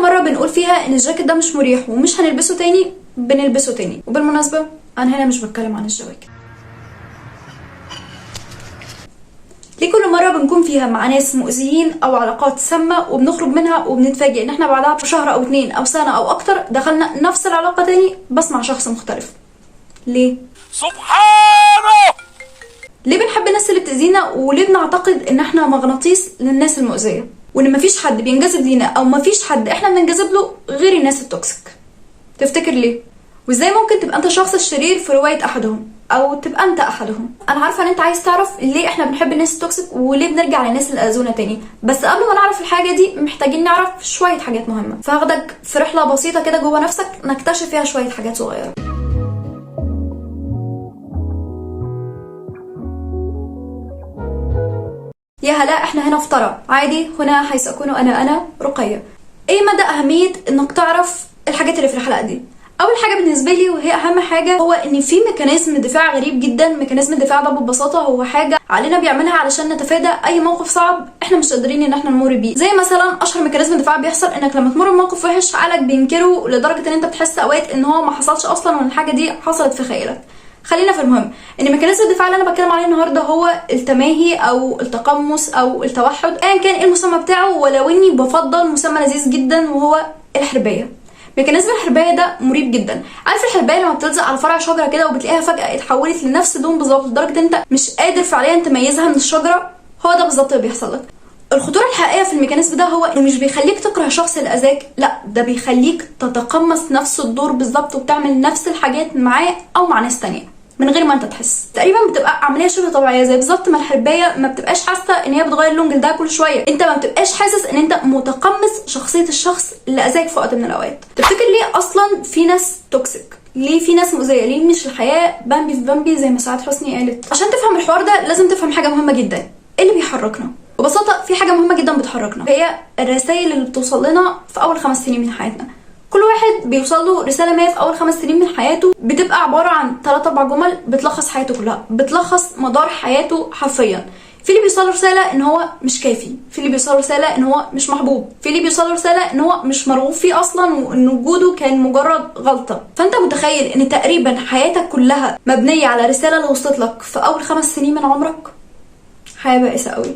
مره بنقول فيها ان الجاكيت ده مش مريح ومش هنلبسه تاني بنلبسه تاني. وبالمناسبه انا هنا مش بتكلم عن الجواكت. ليه كل مره بنكون فيها مع ناس مؤذيين او علاقات سامه وبنخرج منها وبنتفاجئ ان احنا بعدها بشهر او 2 او سنه او اكتر دخلنا نفس العلاقه تاني بس مع شخص مختلف؟ ليه؟ سبحانه. ليه بنحب الناس اللي بتأذينا؟ وليه بنعتقد ان احنا مغناطيس للناس المؤذيه وان مفيش حد بينجذب لينا او مفيش حد احنا بننجذب له غير الناس التوكسيك؟ تفتكر ليه؟ وازاي ممكن تبقى انت الشخص الشرير في روايه احدهم او تبقى انت احدهم؟ انا عارفه ان انت عايز تعرف ليه احنا بنحب الناس التوكسيك وليه بنرجع للناس اللي اذونا تاني، بس قبل ما نعرف الحاجه دي محتاجين نعرف شويه حاجات مهمه، فهاخدك في رحله بسيطه كده جوه نفسك نكتشف فيها شويه حاجات صغيره. يا هلا، احنا هنا في طرب عادي، هنا حيث اكون انا رقية. ايه مدى اهمية انك تعرف الحاجات اللي في الحلقة دي؟ اول حاجة بالنسبة لي وهي اهم حاجة هو ان في ميكانيزم دفاع غريب جدا. ميكانيزم الدفاع ده ببساطة هو حاجة علينا بيعملها علشان نتفادى اي موقف صعب احنا مش قادرين ان احنا نمر بيه. زي مثلا اشهر ميكانيزم دفاع بيحصل انك لما تمر بموقف وحش عقلك بينكره لدرجة ان انت بتحس اوقات ان هو ما حصلش اصلا وان الحاجة دي حصلت في خيالك. خلينا في المهم ان ميكانيزم الدفاع اللي انا بتكلم عليه النهارده هو التماهي او التقمص او التوحد، ايا كان ايه المسمى بتاعه، ولو اني بفضل مسمى لذيذ جدا وهو الحربيه. ميكانيزم الحربيه ده مريب جدا. عارف الحربيه لما بتلزق على فرع شجره كده وبتلاقيها فجاه اتحولت لنفس لون بالظبط لدرجه ان انت مش قادر فعليا تميزها من الشجره؟ هو ده بالظبط اللي بيحصل لك. الخطوره الحقيقيه في الميكانيزم ده هو انه مش بيخليك تكره الشخص اللي اذاك، لا ده بيخليك تتقمص نفس الدور بالظبط وبتعمل نفس الحاجات معاه او مع ناس تانية من غير ما انت تحس. تقريبا بتبقى عمليه شبه طبيعيه، زي بالظبط ما الحربايه ما بتبقاش حاسه ان هي بتغير لون جلدها كل شويه، انت ما بتبقاش حاسس ان انت متقمص شخصيه الشخص اللي اذاك في وقت من الاوقات. تفتكر ليه اصلا في ناس توكسيك؟ ليه في ناس مؤذيه؟ ليه مش الحياه بامبي في بامبي زي ما سعاد حسني قالت؟ عشان تفهم الحوار ده لازم تفهم حاجه مهمه جدا، ايه اللي بيحركنا؟ ببساطه في حاجه مهمه جدا بتحركنا، هي الرسائل اللي بتوصل لنا في اول 5 سنين من حياتنا. كل واحد بيوصل له رساله ما في اول 5 سنين من حياته، بتبقى عباره عن 3-4 جمل بتلخص حياته كلها، بتلخص مدار حياته حرفيا. في اللي بيوصل له رساله ان هو مش كافي، في اللي بيوصل له رساله ان هو مش محبوب، في اللي بيوصل له رساله ان هو مش مرغوب فيه اصلا وان وجوده كان مجرد غلطه. فانت متخيل ان تقريبا حياتك كلها مبنيه على رساله اللي وصلت لك في اول 5 سنين من عمرك؟ حياه بائسه قوي.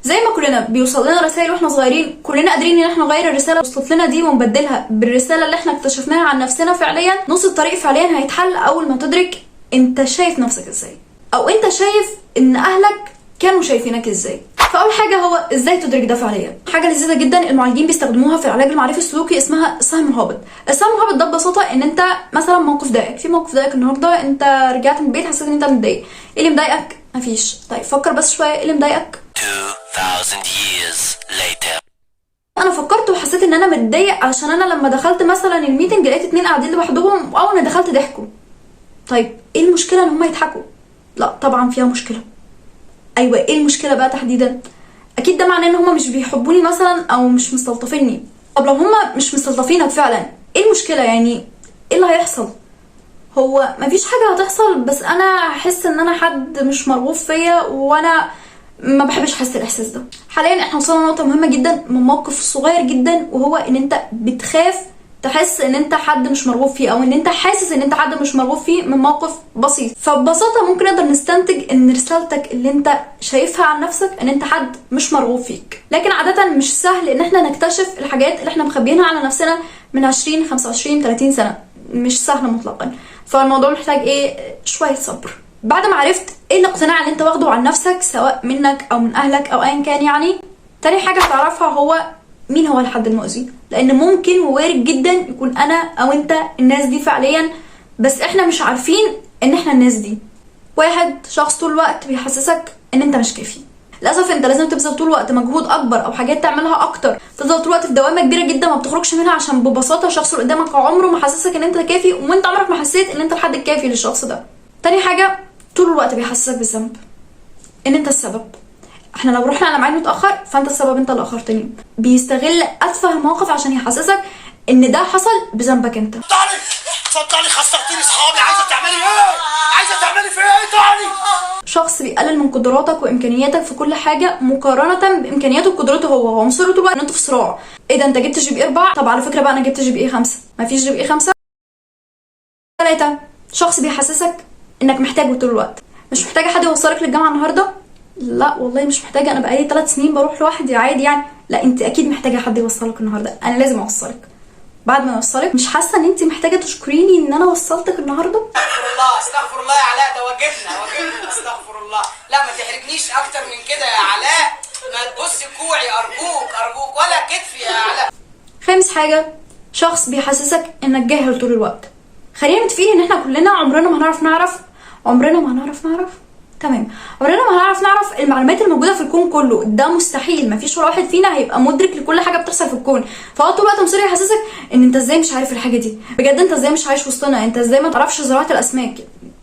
زي ما كلنا بيوصل لنا رسائل واحنا صغيرين، كلنا قادرين ان احنا نغير الرساله اللي وصلت لنا دي ونبدلها بالرساله اللي احنا اكتشفناها عن نفسنا فعليا. نص الطريق فعليا هيتحل اول ما تدرك انت شايف نفسك ازاي، او انت شايف ان اهلك كانوا شايفينك ازاي. فاول حاجه هو ازاي تدرك ده فعليا. حاجه لذيذه جدا المعالجين بيستخدموها في العلاج المعرفي السلوكي اسمها السهم الهابط. السهم الهابط ده ببساطه ان انت مثلا موقف ضايقك، في موقف ضايقك النهارده، انت رجعت من البيت حسيت ان انت متضايق. ايه اللي مضايقك؟ مفيش. طيب فكر بس شويه، ايه اللي مضايقك؟ 2000 years later. انا فكرت وحسيت ان انا متضايق علشان انا لما دخلت مثلا الميتنج لقيت 2 قاعدين لوحدهم واول ما دخلت ضحكوا. طيب ايه المشكله ان هم يضحكوا؟ لا طبعا فيها مشكله. ايوه ايه المشكله بقى تحديدا؟ اكيد ده معناه ان هم مش بيحبوني مثلا او مش مستلطفيني. طب لو هم مش مستلطفينك فعلا ايه المشكله؟ يعني ايه اللي هيحصل؟ هو مفيش حاجه هتحصل، بس انا هحس ان انا حد مش مرغوب فيا وانا ما بحبش احس الاحساس ده. حاليا احنا وصلنا لنقطه مهمه جدا من موقف صغير جدا، وهو ان انت بتخاف تحس ان انت حد مش مرغوب فيه او ان انت حاسس ان انت حد مش مرغوب فيه من موقف بسيط. فببساطه ممكن نقدر نستنتج ان رسالتك اللي انت شايفها عن نفسك ان انت حد مش مرغوب فيك. لكن عاده مش سهل ان احنا نكتشف الحاجات اللي احنا مخبيينها على نفسنا من 20 25 30 سنه، مش سهل مطلقا. فالموضوع محتاج ايه؟ شويه صبر. بعد ما عرفت ايه الاقتناع اللي انت واخده عن نفسك سواء منك او من اهلك او ايا كان، يعني تاني حاجه هتعرفها هو مين هو الحد المؤذي. لان ممكن ووارد جدا يكون انا او انت الناس دي فعليا، بس احنا مش عارفين ان احنا الناس دي. واحد شخص طول الوقت بيحسسك ان انت مش كافي. للاسف انت لازم تبذل طول الوقت مجهود اكبر او حاجات تعملها اكتر، تفضل طول الوقت في دوامه كبيره جدا ما بتخرجش منها، عشان ببساطه الشخص اللي قدامك عمره ما حسسك ان انت كافي وانت عمرك ما حسيت ان انت الحد الكافي للشخص ده. تاني حاجه طول الوقت بيحسسك بالذنب، ان انت السبب. احنا لو رحنا على ميعاد متاخر فانت السبب، انت اللي اخرتني. بيستغل اتفه موقف عشان يحسسك ان ده حصل بذنبك انت. اتفضلي خسرتيني اصحابي، عايزه تعملي ايه؟ عايزه تعملي في ايه تاني؟ شخص بيقلل من قدراتك وامكانياتك في كل حاجه مقارنه بامكانياته وقدراته هو مصر طول الوقت ان انتوا في صراع. ايه ده انت جبت جي بي 4؟ طب على فكره بقى انا جبت جي بي 5. مفيش جي بي 5. 3 شخص بيحسسك انك محتاجه طول الوقت. مش محتاجه حد يوصلك للجامعه النهارده؟ لا والله مش محتاجه، انا بقالي 3 سنين بروح لوحدي عادي يعني. لا انت اكيد محتاجه حد يوصلك النهارده، انا لازم اوصلك. بعد ما اوصلك مش حاسه ان انت محتاجه تشكريني ان انا وصلتك النهارده؟ استغفر الله استغفر الله يا علاء، ده واجبنا استغفر الله. لا ما تحرجنيش اكتر من كده يا علاء، ما تبص كوعي ارجوك ولا كتفي يا علاء. 5 حاجه شخص بيحسسك انك جاهل طول الوقت. خلينا متفقين ان احنا كلنا عمرنا ما هنعرف تمام، عمرنا ما هنعرف المعلومات الموجوده في الكون كله، ده مستحيل. مفيش ولا واحد فينا هيبقى مدرك لكل حاجه بتحصل في الكون. فهو طول الوقت مصير يحسسك ان انت ازاي مش عارف الحاجه دي، بجد انت ازاي مش عايش وسطنا، انت ازاي ما تعرفش زراعه الاسماك.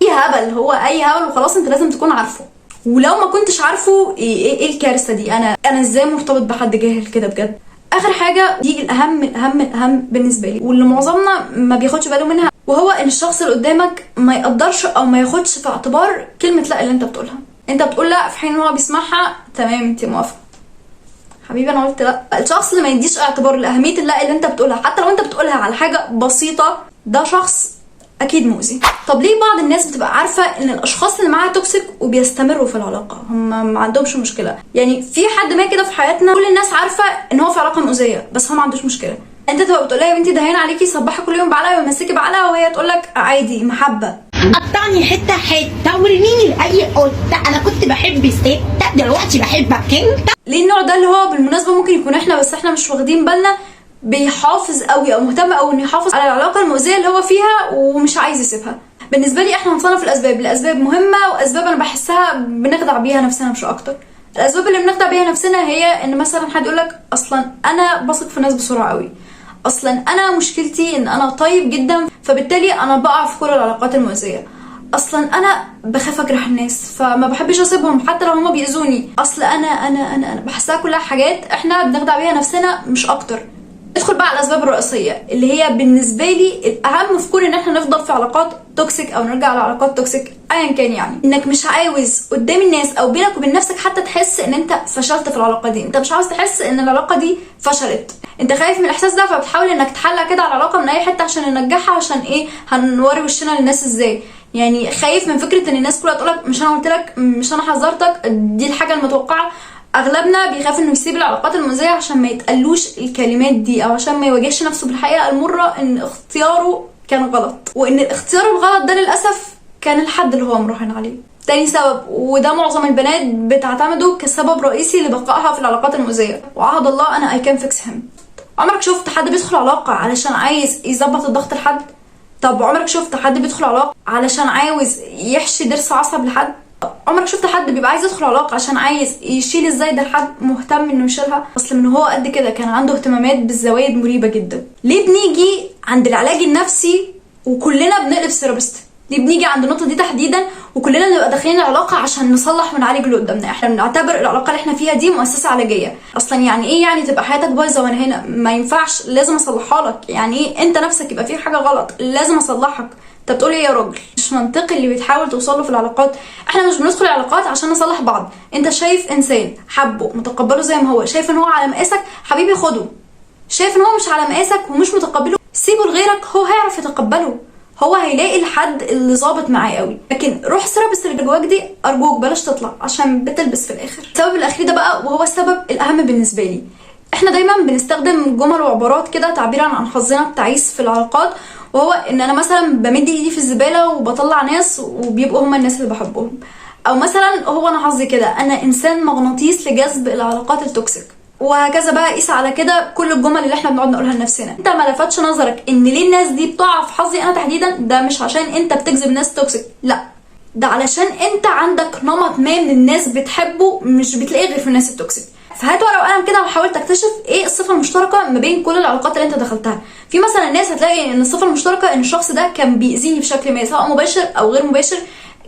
اي هبل، هو اي هبل وخلاص، انت لازم تكون عارفه. ولو ما كنتش عارفه ايه الكارثه دي؟ انا ازاي مرتبط بحد جاهل كده بجد؟ اخر حاجه دي الاهم بالنسبه لي، واللي معظمنا ما بياخدش باله منها، وهو ان الشخص اللي قدامك ما يقدرش او ما ياخدش في اعتبار كلمه لا اللي انت بتقولها. انت بتقول لا في حين ان هو بيسمعها تمام، انت موافقه حبيبي انا قلت لا. الشخص اللي ما يديش اعتبار لاهميه اللا اللي انت بتقولها حتى لو انت بتقولها على حاجه بسيطه، ده شخص اكيد مؤذي. طب ليه بعض الناس بتبقى عارفه ان الاشخاص اللي معاها توكسيك وبيستمروا في العلاقه، هم ما عندهمش مشكله؟ يعني في حد ما كده في حياتنا كل الناس عارفه ان هو في علاقه مؤذيه بس هو ما عندوش مشكله. انت تبقى بتقول لها يا بنتي ده هين عليكي، صبحي كل يوم بعلقه ويمسكي بعلقه، وهي تقول لك عادي محبه. قطعني حته حته ورميني لاي قطه، انا كنت بحب الست دلوقتي بحبك انت. ليه النوع ده اللي هو بالمناسبه ممكن يكون احنا بس احنا مش واخدين بالنا، بيحافظ قوي او مهتم قوي انه يحافظ على العلاقه المؤذيه اللي هو فيها ومش عايز يسيبها. بالنسبه لي احنا هنصنف الاسباب لاسباب مهمه واسباب انا بحسها بنخدع بيها نفسنا مش اكتر. الاسباب اللي بنخدع بيها نفسنا هي ان مثلا حد يقول لك اصلا انا بثق في الناس بسرعه قوي، اصلا انا مشكلتي ان انا طيب جدا فبالتالي انا بقع في كل العلاقات المؤذيه، اصلا انا بخاف اجرح الناس فما بحبش اسيبهم حتى لو هما بيأذوني، اصل انا بحسها كلها حاجات احنا بنخدع بيها نفسنا مش اكتر. ندخل بقى على الاسباب الرئيسيه اللي هي بالنسبه لي الاهم في كون ان احنا نفضل في علاقات توكسيك او نرجع لعلاقات توكسيك ايا كان. يعني انك مش عاوز قدام الناس او بينك وبين نفسك حتى تحس ان انت فشلت في العلاقه دي، انت مش عاوز تحس ان العلاقه دي فشلت، انت خايف من الاحساس ده فبتحاول انك تحلق كده على العلاقه من اي حته عشان ننجحها، عشان ايه؟ هنوري وشنا للناس ازاي؟ يعني خايف من فكره ان الناس كلها تقولك مش انا قلت لك، مش انا حذرتك، دي الحاجه المتوقعه. اغلبنا بيخاف انه يسيب العلاقات المؤذيه عشان ما يتقالوش الكلمات دي او عشان ما يواجهش نفسه بالحقيقه المره ان اختياره كان غلط، وان الاختيار الغلط ده للاسف كان الحد اللي هو مراهن عليه. تاني سبب، وده معظم البنات بتعتمده كسبب رئيسي لبقائها في العلاقات المؤذيه، وعهد الله انا اي كان فيكس هيم. عمرك شفت حد بيدخل علاقه علشان عايز يظبط الضغط لحد؟ طب عمرك شفت حد بيدخل علاقه علشان عاوز يحشي ضرس عصب لحد؟ عمرك شفت حد بيبقى عايز يدخل علاقه عشان عايز يشيل الزايده لحد مهتم انه يشيلها؟ اصل من هو قد كده كان عنده اهتمامات بالزوايد مريبه جدا. ليه بنيجي عند العلاج النفسي وكلنا بنقلب ثيرابيست؟ ليه بنيجي عند النقطه دي تحديدا وكلنا نبقى داخلين العلاقه عشان نصلح ونعالج اللي قدامنا؟ احنا بنعتبر العلاقه اللي احنا فيها دي مؤسسه علاجيه. اصلا يعني ايه يعني تبقى حياتك بايظه وانا هنا؟ ما ينفعش، لازم اصلحها لك. يعني ايه انت نفسك يبقى فيك حاجه غلط لازم اصلحك؟ انت بتقول ايه يا راجل؟ مش منطقي اللي بتحاول توصله في العلاقات. احنا مش بندخل العلاقات عشان نصلح بعض. انت شايف انسان حبه متقبله زي ما هو، شايف ان هو على مقاسك، حبيبي خده. شايف ان هو مش على مقاسك ومش متقبله، سيبه لغيرك هو هيعرف يتقبله، هو هيلاقي الحد اللي ظابط معاه قوي. لكن روح ثيرابيست اللي جواك دي ارجوك بلاش تطلع عشان بتلبس في الاخر. السبب الاخير ده بقى وهو السبب الاهم بالنسبه لي، احنا دايما بنستخدم جمل وعبارات كده تعبيرا عن حظنا التعيس في العلاقات، وهو ان انا مثلا بمد ايدي في الزباله وبطلع ناس وبيبقوا هم الناس اللي بحبهم، او مثلا هو انا حظي كده، انا انسان مغناطيس لجذب العلاقات التوكسيك، وهكذا بقى. قيس على كده كل الجمل اللي احنا بنقعد نقولها لنفسنا. انت ما لفتش نظرك ان ليه الناس دي بتقع في حظي انا تحديدا؟ ده مش عشان انت بتجذب ناس توكسيك، لا، ده علشان انت عندك نمط ما من الناس بتحبه مش بتلاقيه غير في الناس التوكسيك. فهات ورقه وقلم كده وحاول تكتشف ايه الصفه المشتركه ما بين كل العلاقات اللي انت دخلتها. في مثلا ناس هتلاقي ان الصفه المشتركه ان الشخص ده كان بيأذيني بشكل ما، سواء مباشر او غير مباشر،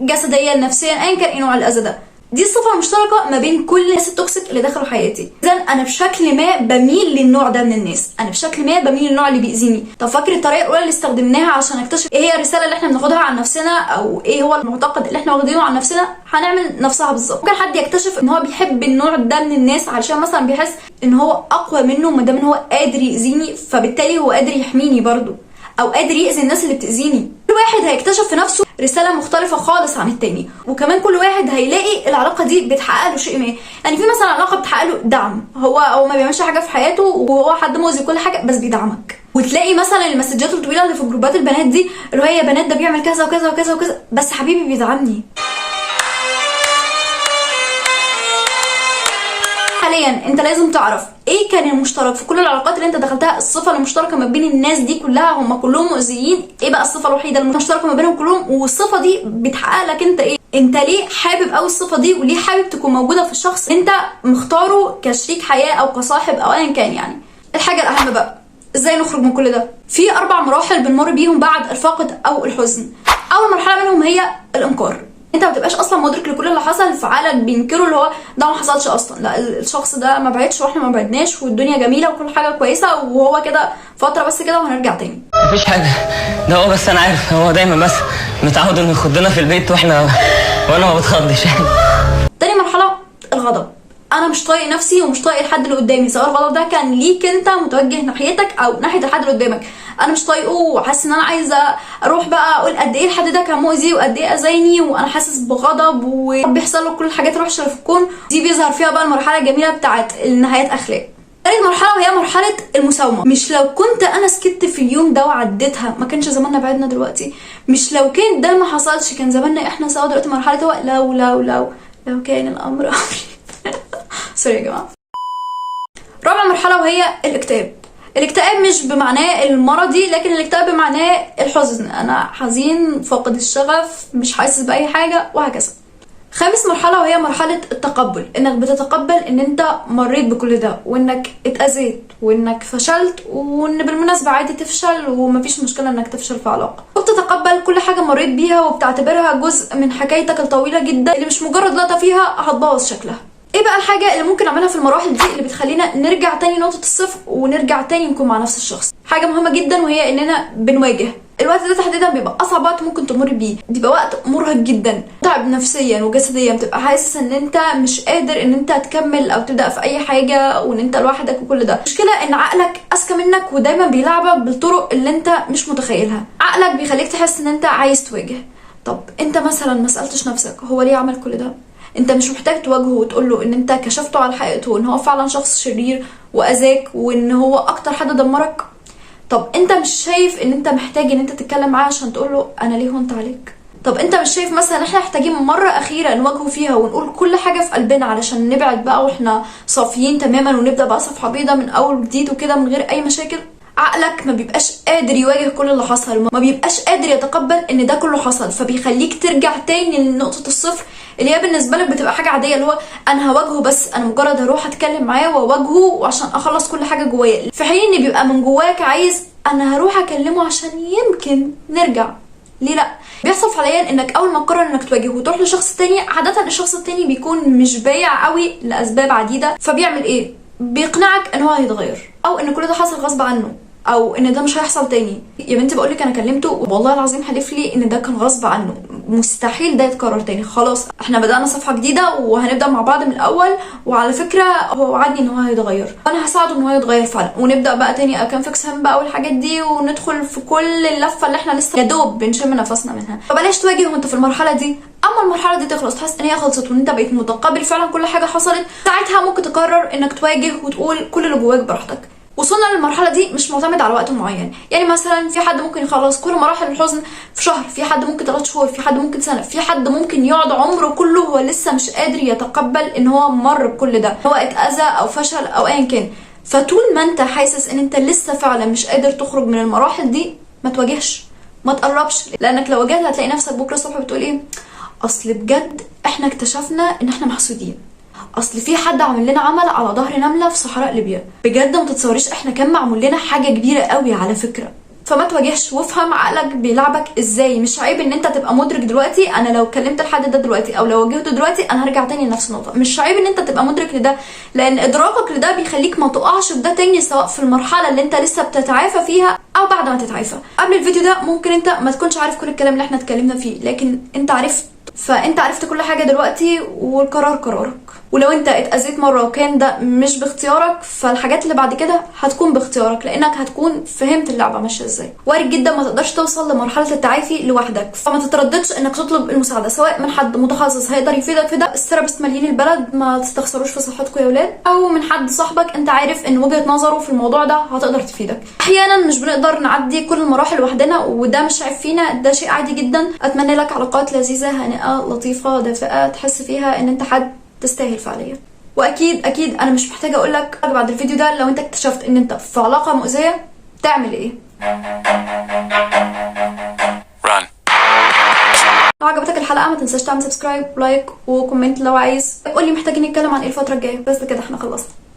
جسديا نفسيا ايا كان ايه نوع الاذى ده. دي الصفه المشتركه ما بين كل الناس التوكسيك اللي دخلوا حياتي. اذا انا بشكل ما بميل للنوع ده من الناس، انا بشكل ما بميل للنوع اللي بيأذيني. طب فاكر الطريقه الاولى اللي استخدمناها عشان نكتشف ايه هي الرساله اللي احنا بناخدها عن نفسنا او ايه هو المعتقد اللي احنا واخدينه عن نفسنا؟ هنعمل نفسها بالظبط. ممكن حد يكتشف ان هو بيحب النوع ده من الناس علشان مثلا بيحس ان هو اقوى منه، ما دام ان هو قادر يأذيني فبالتالي هو قادر يحميني برضو، او قادر يأذي الناس اللي بتأذيني. كل واحد هيكتشف في نفسه رساله مختلفه خالص عن التاني، وكمان كل واحد هيلاقي العلاقه دي بتحقق له شيء ما. يعني في مثلا علاقه بتحقق له دعم، هو ما بيعملش حاجه في حياته وهو حد مؤذي كل حاجه بس بيدعمك. وتلاقي مثلا المسجات الطويله اللي في جروبات البنات دي اللي هي بنات ده بيعمل كذا وكذا وكذا وكذا بس حبيبي بيدعمني. حاليا انت لازم تعرف ايه كان المشترك في كل العلاقات اللي انت دخلتها. الصفه المشتركه ما بين الناس دي كلها هم كلهم مؤذيين. ايه بقى الصفه الوحيده المشتركه ما بينهم كلهم؟ والصفه دي بتحقق لك انت ايه؟ انت ليه حابب قوي الصفه دي وليه حابب تكون موجوده في الشخص انت مختاره كشريك حياه او كصاحب او ايا كان. يعني الحاجه الاهم بقى ازاي نخرج من كل ده؟ في 4 مراحل بنمر بيهم بعد الفقد او الحزن. اول مرحله منهم هي الانكار. انت ما بتبقاش اصلا مدرك لكل اللي حصل، فعقلك بينكره اللي هو ده ما حصلش اصلا، لا الشخص ده ما بعدش واحنا ما بعدناش والدنيا جميله وكل حاجه كويسه وهو كده فتره بس كده وهنرجع تاني. مفيش حاجه، ده هو بس انا عارف هو دايما بس متعود انه يخضنا في البيت وانا ما بتخضش. تاني مرحله الغضب. انا مش طايق نفسي ومش طايق الحد اللي قدامي، سواء الغضب ده كان ليك انت متوجه ناحيتك او ناحيه الحد اللي قدامك. انا مش طايقه وحاسس ان انا عايزه اروح بقى اقول قد ايه الحد ده كان مؤذي وقد ايه اذاني وانا حاسس بغضب وبيحصل له كل الحاجات الوحشه اللي في الكون. دي بيظهر فيها بقى المرحله الجميله بتاعت النهايات اخلاق. تالت مرحله وهي مرحله المساومه. مش لو كنت انا سكت في اليوم ده وعديتها ما كانش زماننا بعدنا دلوقتي. مش لو كان ده ما حصلش كان زماننا احنا سوا دلوقتي. مرحله هو لو كان الامر امري. سوري يا جماعه. رابع مرحله وهي الاكتئاب. الاكتئاب مش بمعناه المرضي لكن الاكتئاب بمعناه الحزن، انا حزين فاقد الشغف مش حاسس باي حاجه وهكذا. خامس مرحله وهي مرحله التقبل. انك بتتقبل ان انت مريت بكل ده وانك اتاذيت وانك فشلت وان بالمناسبه عادي تفشل ومفيش مشكله انك تفشل في علاقه، وبتتقبل كل حاجه مريت بيها وبتعتبرها جزء من حكايتك الطويله جدا اللي مش مجرد لقطه فيها هتبوظ شكلها. ايه بقى الحاجه اللي ممكن نعملها في المراحل دي اللي بتخلينا نرجع تاني نقطه الصفر ونرجع تاني نكون مع نفس الشخص؟ حاجه مهمه جدا وهي اننا بنواجه. الوقت ده تحديدا بيبقى اصعب وقت ممكن تمر بيه، بيبقى وقت مرهق جدا، تعب نفسيا وجسديا، بتبقى حاسس ان انت مش قادر ان انت تكمل او تبدا في اي حاجه وان انت لوحدك وكل ده. المشكله ان عقلك اذكى منك ودايما بيلعبك بالطرق اللي انت مش متخيلها. عقلك بيخليك تحس ان انت عايز تواجه. طب انت مثلا ما سالتش نفسك هو ليه عمل كل ده؟ انت مش محتاج تواجهه وتقول له ان انت كشفته على حقيقته وان هو فعلا شخص شرير واذاك وان هو اكتر حد دمرك. طب انت مش شايف ان انت محتاج ان انت تتكلم معاه عشان تقول له انا ليه هونت عليك؟ طب انت مش شايف مثلا احنا محتاجين مره اخيره نواجهه فيها ونقول كل حاجه في قلبنا علشان نبعد بقى واحنا صافيين تماما ونبدا بقى صفحه بيضاء من اول وجديد وكده من غير اي مشاكل؟ عقلك ما بيبقاش قادر يواجه كل اللي حصل، ما بيبقاش قادر يتقبل ان ده كله حصل، فبيخليك ترجع تاني لنقطه الصفر اللي هي بالنسبه لك بتبقى حاجه عاديه، اللي هو انا هواجهه بس انا مجرد هروح اتكلم معاه واواجهه عشان اخلص كل حاجه جوايا، في حين ان بيبقى من جواك عايز انا هروح اكلمه عشان يمكن نرجع. ليه لا؟ بيحصل فعليا انك اول ما تقرر انك تواجهه وتروح لشخص تاني، عاده الشخص التاني بيكون مش بايع قوي لاسباب عديده، فبيعمل ايه؟ بيقنعك ان هو هيتغير او ان كل ده حصل غصب عنه او ان ده مش هيحصل تاني. يا بنتي بقولك انا كلمته والله العظيم حلف لي ان ده كان غصب عنه، مستحيل ده يتكرر تاني، خلاص احنا بدأنا صفحة جديدة وهنبدأ مع بعض من الاول، وعلى فكرة هو وعدني ان هو هيتغير وانا هساعده ان هو يتغير فعلا، ونبدأ بقى تاني كان فيكس هم بقى والحاجات دي وندخل في كل اللفة اللي احنا لسه يا دوب بنشم نفسنا منها. فبلاش تواجه وانت في المرحلة دي. اما المرحله دي تخلص تحس ان هي خلصت وان انت بقيت متقبل فعلا كل حاجه حصلت، ساعتها ممكن تقرر انك تواجه وتقول كل اللي جواك براحتك. وصلنا للمرحله دي مش معتمد على وقت معين، يعني مثلا في حد ممكن يخلص كل مراحل الحزن في شهر، في حد ممكن 3 شهور، في حد ممكن سنه، في حد ممكن يقعد عمره كله هو لسه مش قادر يتقبل ان هو مر بكل ده، هو اتاذى او فشل او ايا كان. فطول ما انت حاسس ان انت لسه فعلا مش قادر تخرج من المراحل دي، ما تواجهش، ما تقربش، لانك لو واجهت هتلاقي نفسك بكره الصبح بتقول ايه؟ اصل بجد احنا اكتشفنا ان احنا محسودين، اصل في حد عمل لنا عمل على ظهر نمله في صحراء ليبيا، بجد ما تتصوريش احنا كان معمول لنا حاجه كبيره قوي على فكره. فما تواجهش وافهم عقلك بيلعبك ازاي. مش عيب ان انت تبقى مدرك دلوقتي انا لو كلمت الحد ده دلوقتي او لو واجهته دلوقتي انا هرجع تاني لنفس النقطه. مش عيب ان انت تبقى مدرك لده، لان ادراكك لده بيخليك ما تقعش في ده تاني، سواء في المرحله اللي انت لسه بتتعافى فيها او بعد ما تتعافى. قبل الفيديو ده ممكن انت ما تكونش عارف كل الكلام اللي احنا اتكلمنا فيه، لكن انت عرفت، فانت عرفت كل حاجه دلوقتي والقرار قرارك. ولو انت اتأذيت مرة وكان ده مش باختيارك، فالحاجات اللي بعد كده هتكون باختيارك، لانك هتكون فهمت اللعبة ماشية ازاي. وارد جدا ما تقدرش توصل لمرحلة التعافي لوحدك، فما تترددش انك تطلب المساعدة سواء من حد متخصص هيقدر يفيدك في ده، الثيرابيست مالين البلد ما تستخسروش في صحتكم يا ولاد، او من حد صاحبك انت عارف ان وجهة نظره في الموضوع ده هتقدر تفيدك. احيانا مش بنقدر نعدي كل المراحل لوحدنا، وده مش عيب فينا، ده شيء عادي جدا. اتمنى لك علاقات لذيذة هانئة لطيفة دافئة تحس فيها ان انت حد تستاهل فعليا. واكيد انا مش محتاجه اقول لك بعد الفيديو ده لو انت اكتشفت ان انت في علاقه مؤذيه تعمل ايه. Run. لو عجبتك الحلقه ما تنساش تعمل سبسكرايب ولايك وكومنت لو عايز. قولي محتاجين نتكلم عن ايه الفتره الجايه. بس كده احنا خلصنا.